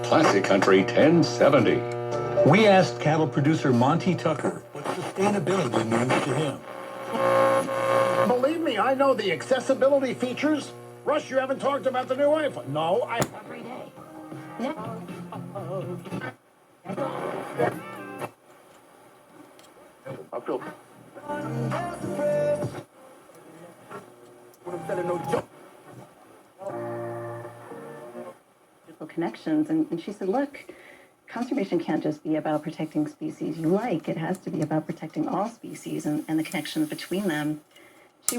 Classic Country 1070. We asked cattle producer Monty Tucker what sustainability means to him. Believe me, I know the accessibility features. Russ, you haven't talked about the new iPhone. No, every day. I feel. Connections, and she said, look, conservation can't just be about protecting species you like. It has to be about protecting all species and the connections between them. She